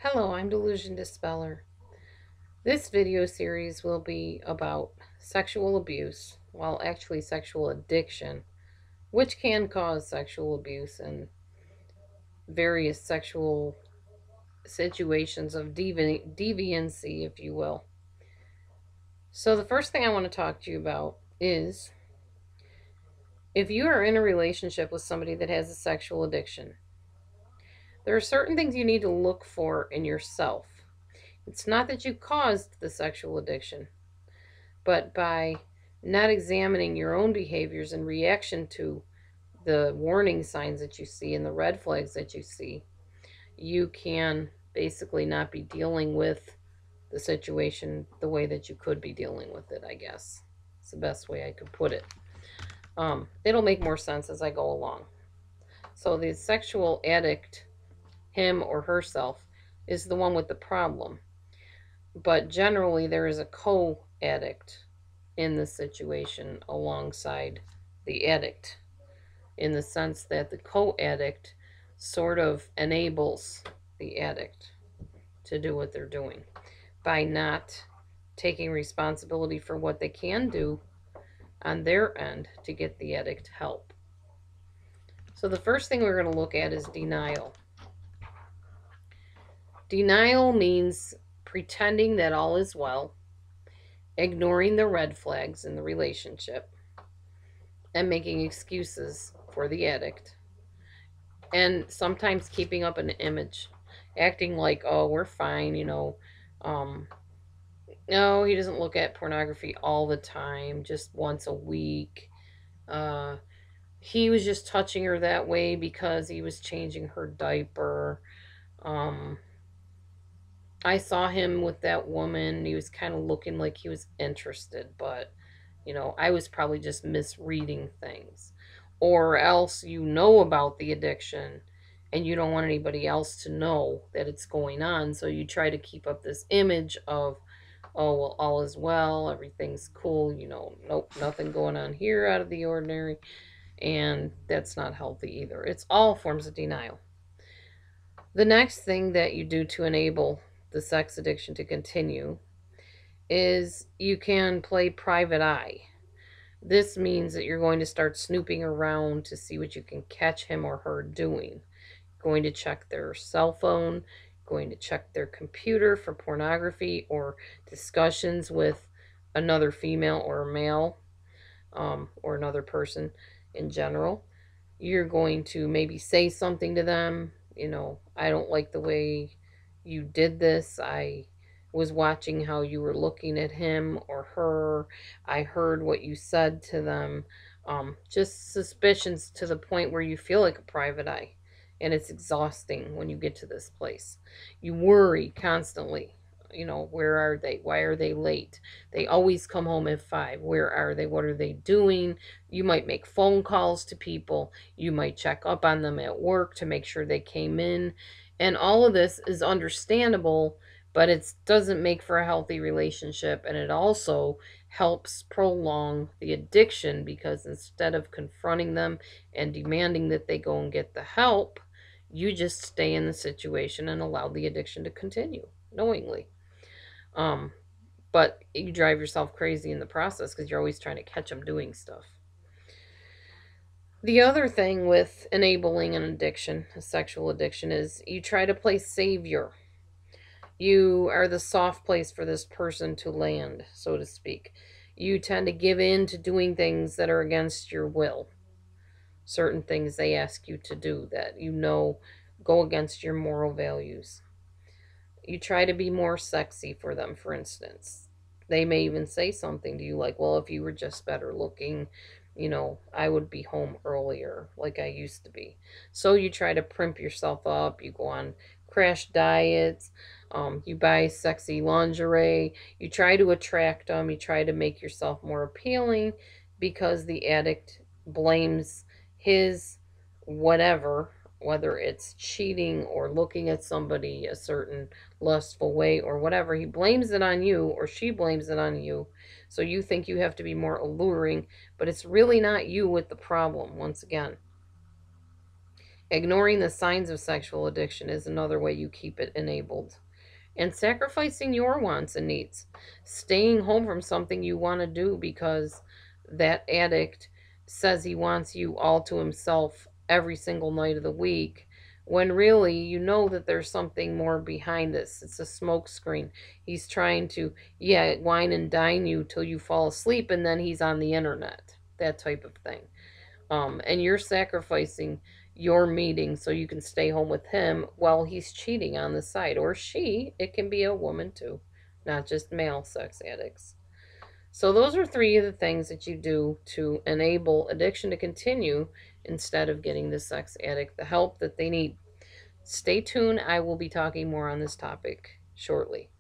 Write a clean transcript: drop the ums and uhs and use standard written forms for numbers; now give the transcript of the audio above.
Hello, I'm DelusionDispeller. This video series will be about sexual abuse, well, actually sexual addiction, which can cause sexual abuse and various sexual situations of deviancy, if you will. So the first thing I want to talk to you about is if you are in a relationship with somebody that has a sexual addiction, there are certain things you need to look for in yourself. It's not that you caused the sexual addiction, but by not examining your own behaviors in reaction to the warning signs that you see and the red flags that you see, you can basically not be dealing with the situation the way that you could be dealing with it, I guess. It's the best way I could put it. It'll make more sense as I go along. So the sexual addict, him or herself, is the one with the problem. But generally, there is a co-addict in the situation alongside the addict, in the sense that the co-addict sort of enables the addict to do what they're doing by not taking responsibility for what they can do on their end to get the addict help. So the first thing we're going to look at is denial. Denial means pretending that all is well, ignoring the red flags in the relationship, and making excuses for the addict, and sometimes keeping up an image, acting like, oh, we're fine, no, he doesn't look at pornography all the time, just once a week. He was just touching her that way because he was changing her diaper. I saw him with that woman. He was kind of looking like he was interested, but I was probably just misreading things. Or else you know about the addiction and you don't want anybody else to know that it's going on. So you try to keep up this image of, oh, well, all is well, everything's cool, nope, nothing going on here out of the ordinary. And that's not healthy either. It's all forms of denial. The next thing that you do to enable the sex addiction to continue is you can play private eye. This means that you're going to start snooping around to see what you can catch him or her doing. Going to check their cell phone, going to check their computer for pornography or discussions with another female or a male, or another person in general. You're going to maybe say something to them, I don't like the way you did this. I was watching how you were looking at him or her. I heard what you said to them. Just suspicions to the point where you feel like a private eye. And it's exhausting when you get to this place. You worry constantly. Where are they? Why are they late? They always come home at 5. Where are they? What are they doing? You might make phone calls to people. You might check up on them at work to make sure they came in. And all of this is understandable, but it doesn't make for a healthy relationship. And it also helps prolong the addiction, because instead of confronting them and demanding that they go and get the help, you just stay in the situation and allow the addiction to continue knowingly. But you drive yourself crazy in the process because you're always trying to catch them doing stuff. The other thing with enabling an addiction, a sexual addiction, is you try to play savior. You are the soft place for this person to land, so to speak. You tend to give in to doing things that are against your will. Certain things they ask you to do that go against your moral values. You try to be more sexy for them, for instance. They may even say something to you like, well, if you were just better looking, I would be home earlier like I used to be. So you try to primp yourself up. You go on crash diets. You buy sexy lingerie. You try to attract them. You try to make yourself more appealing because the addict blames his whatever, whether it's cheating or looking at somebody a certain lustful way or whatever. He blames it on you, or she blames it on you. So you think you have to be more alluring, but it's really not you with the problem, once again. Ignoring the signs of sexual addiction is another way you keep it enabled. And sacrificing your wants and needs. Staying home from something you want to do because that addict says he wants you all to himself every single night of the week, when really you know that there's something more behind this. It's a smoke screen. He's trying to, yeah, wine and dine you till you fall asleep, and then he's on the internet. That type of thing. And you're sacrificing your meeting so you can stay home with him while he's cheating on the side. Or she, it can be a woman too, not just male sex addicts. So those are three of the things that you do to enable addiction to continue instead of getting the sex addict the help that they need. Stay tuned. I will be talking more on this topic shortly.